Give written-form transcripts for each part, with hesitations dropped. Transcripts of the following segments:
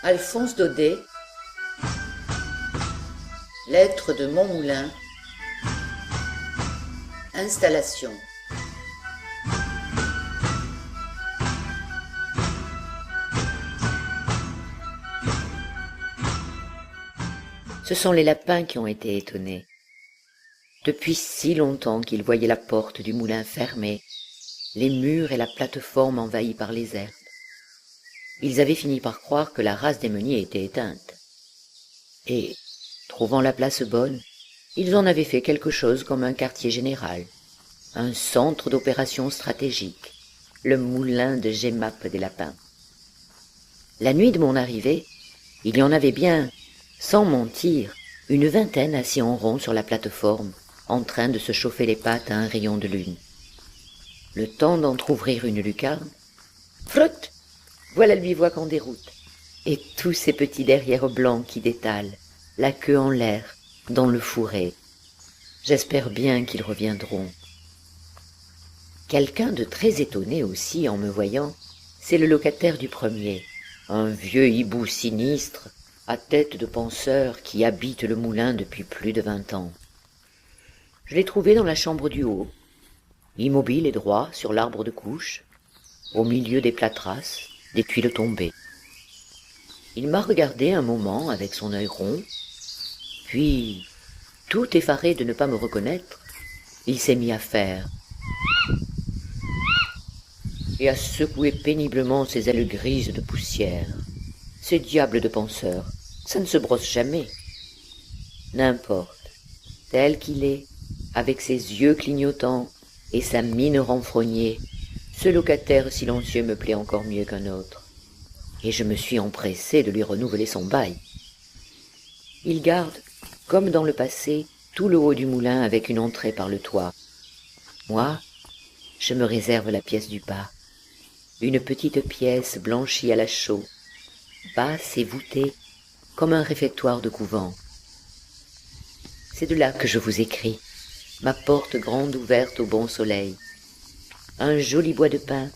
Alphonse Daudet, Lettre de Montmoulin, Installation. Ce sont les lapins qui ont été étonnés. Depuis si longtemps qu'ils voyaient la porte du moulin fermée, les murs et la plate-forme envahis par les herbes. Ils avaient fini par croire que la race des meuniers était éteinte. Et, trouvant la place bonne, ils en avaient fait quelque chose comme un quartier général, un centre d'opérations stratégiques, le moulin de Genappe des lapins. La nuit de mon arrivée, il y en avait bien, sans mentir, une vingtaine assis en rond sur la plate-forme, en train de se chauffer les pattes à un rayon de lune. Le temps d'entr'ouvrir une lucarne, flotte, voilà le bivouac en déroute, et tous ces petits derrières blancs qui détalent, la queue en l'air, dans le fourré. J'espère bien qu'ils reviendront. Quelqu'un de très étonné aussi en me voyant, c'est le locataire du premier, un vieux hibou sinistre, à tête de penseur qui habite le moulin depuis plus de 20 ans. Je l'ai trouvé dans la chambre du haut, immobile et droit sur l'arbre de couche, au milieu des plâtrasses, des tuiles tombées. Il m'a regardé un moment avec son œil rond, puis, tout effaré de ne pas me reconnaître, il s'est mis à faire et à secouer péniblement ses ailes grises de poussière. Ces diables de penseurs, ça ne se brosse jamais. N'importe, tel qu'il est, avec ses yeux clignotants et sa mine renfrognée, ce locataire silencieux me plaît encore mieux qu'un autre, et je me suis empressé de lui renouveler son bail. Il garde, comme dans le passé, tout le haut du moulin avec une entrée par le toit. Moi, je me réserve la pièce du bas, une petite pièce blanchie à la chaux, basse et voûtée comme un réfectoire de couvent. C'est de là que je vous écris, ma porte grande ouverte au bon soleil. Un joli bois de pin,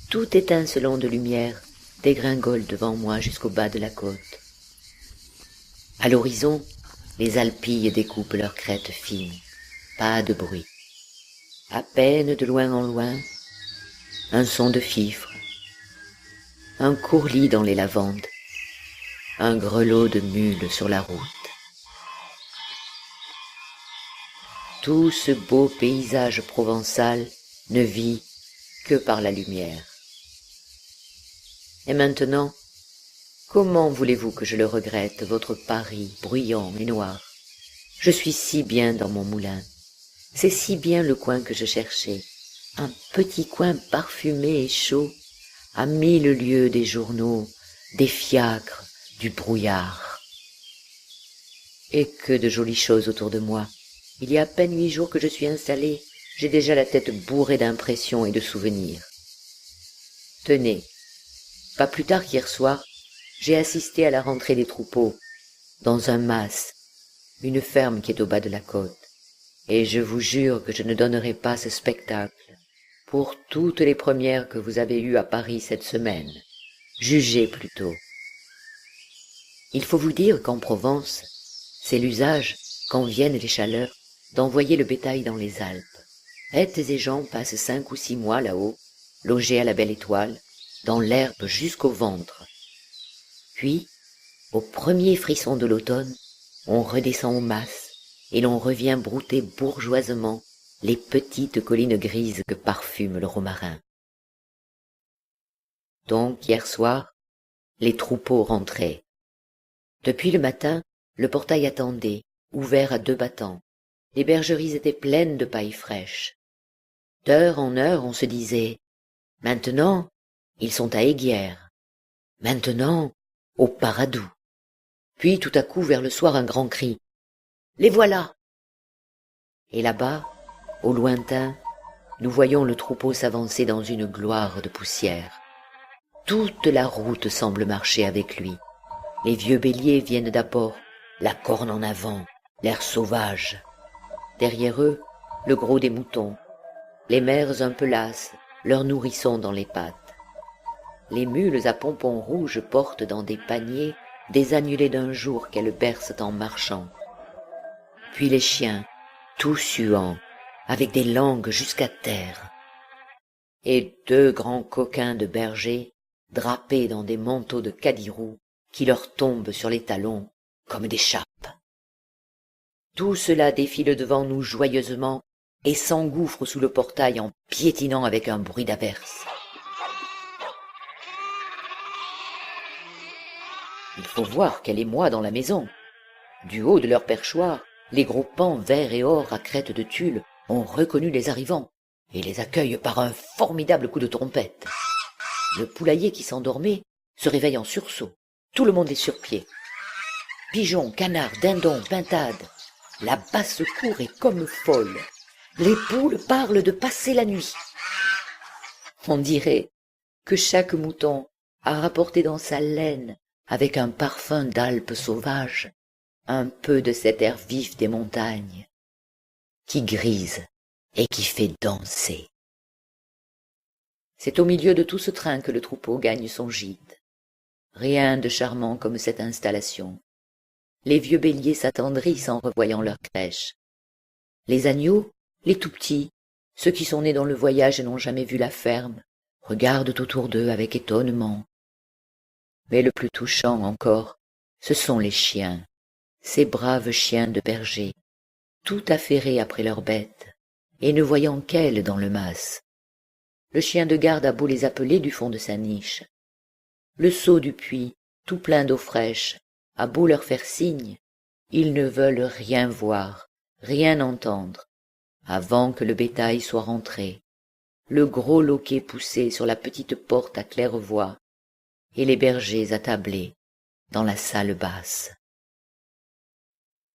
tout étincelant de lumière, dégringole devant moi jusqu'au bas de la côte. À l'horizon, les alpilles découpent leurs crêtes fines, pas de bruit. À peine de loin en loin, un son de fifre, un courlis dans les lavandes, un grelot de mule sur la route. Tout ce beau paysage provençal ne vit que par la lumière. Et maintenant, comment voulez-vous que je le regrette, votre Paris bruyant et noir? Je suis si bien dans mon moulin. C'est si bien le coin que je cherchais. Un petit coin parfumé et chaud, à 1000 lieues des journaux, des fiacres, du brouillard. Et que de jolies choses autour de moi. Il y a à peine 8 jours que je suis installé. J'ai déjà la tête bourrée d'impressions et de souvenirs. Tenez, pas plus tard qu'hier soir, j'ai assisté à la rentrée des troupeaux, dans un mas, une ferme qui est au bas de la côte. Et je vous jure que je ne donnerai pas ce spectacle pour toutes les premières que vous avez eues à Paris cette semaine. Jugez plutôt. Il faut vous dire qu'en Provence, c'est l'usage, quand viennent les chaleurs, d'envoyer le bétail dans les Alpes. Êtes et gens passent 5 ou 6 mois là-haut, logés à la belle étoile, dans l'herbe jusqu'au ventre. Puis, au premier frisson de l'automne, on redescend au mas, et l'on revient brouter bourgeoisement les petites collines grises que parfume le romarin. Donc, hier soir, les troupeaux rentraient. Depuis le matin, le portail attendait, ouvert à 2 battants. Les bergeries étaient pleines de paille fraîche. D'heure en heure, on se disait « Maintenant, ils sont à Eyguières. Maintenant, au Paradou. » Puis tout à coup, vers le soir, un grand cri « Les voilà !» Et là-bas, au lointain, nous voyons le troupeau s'avancer dans une gloire de poussière. Toute la route semble marcher avec lui. Les vieux béliers viennent d'abord, la corne en avant, l'air sauvage. Derrière eux, le gros des moutons, les mères un peu lasses, leurs nourrissons dans les pattes. Les mules à pompons rouges portent dans des paniers des agnelés d'un jour qu'elles bercent en marchant. Puis les chiens, tout suants, avec des langues jusqu'à terre. Et deux grands coquins de bergers, drapés dans des manteaux de cadirou, qui leur tombent sur les talons comme des chapes. Tout cela défile devant nous joyeusement et s'engouffre sous le portail en piétinant avec un bruit d'averse. Il faut voir quel émoi dans la maison. Du haut de leur perchoir, les gros pans vert et or à crête de tulle ont reconnu les arrivants et les accueillent par un formidable coup de trompette. Le poulailler qui s'endormait se réveille en sursaut. Tout le monde est sur pied. Pigeons, canards, dindons, pintades. La basse-cour est comme folle. Les poules parlent de passer la nuit. On dirait que chaque mouton a rapporté dans sa laine, avec un parfum d'Alpes sauvages, un peu de cet air vif des montagnes, qui grise et qui fait danser. C'est au milieu de tout ce train que le troupeau gagne son gîte. Rien de charmant comme cette installation. Les vieux béliers s'attendrissent en revoyant leur crèche. Les agneaux, les tout-petits, ceux qui sont nés dans le voyage et n'ont jamais vu la ferme, regardent autour d'eux avec étonnement. Mais le plus touchant encore, ce sont les chiens, ces braves chiens de berger, tout affairés après leurs bêtes, et ne voyant qu'elles dans le mas. Le chien de garde a beau les appeler du fond de sa niche. Le seau du puits, tout plein d'eau fraîche, a beau leur faire signe, ils ne veulent rien voir, rien entendre, avant que le bétail soit rentré, le gros loquet poussé sur la petite porte à claire-voie, et les bergers attablés dans la salle basse.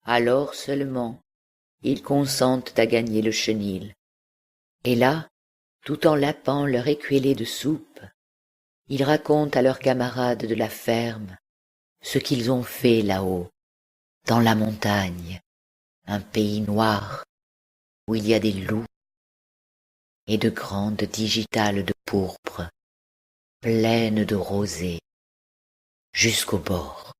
Alors seulement, ils consentent à gagner le chenil, et là, tout en lapant leur écuellée de soupe, ils racontent à leurs camarades de la ferme ce qu'ils ont fait là-haut, dans la montagne, un pays noir, où il y a des loups et de grandes digitales de pourpre, pleines de rosée, jusqu'au bord.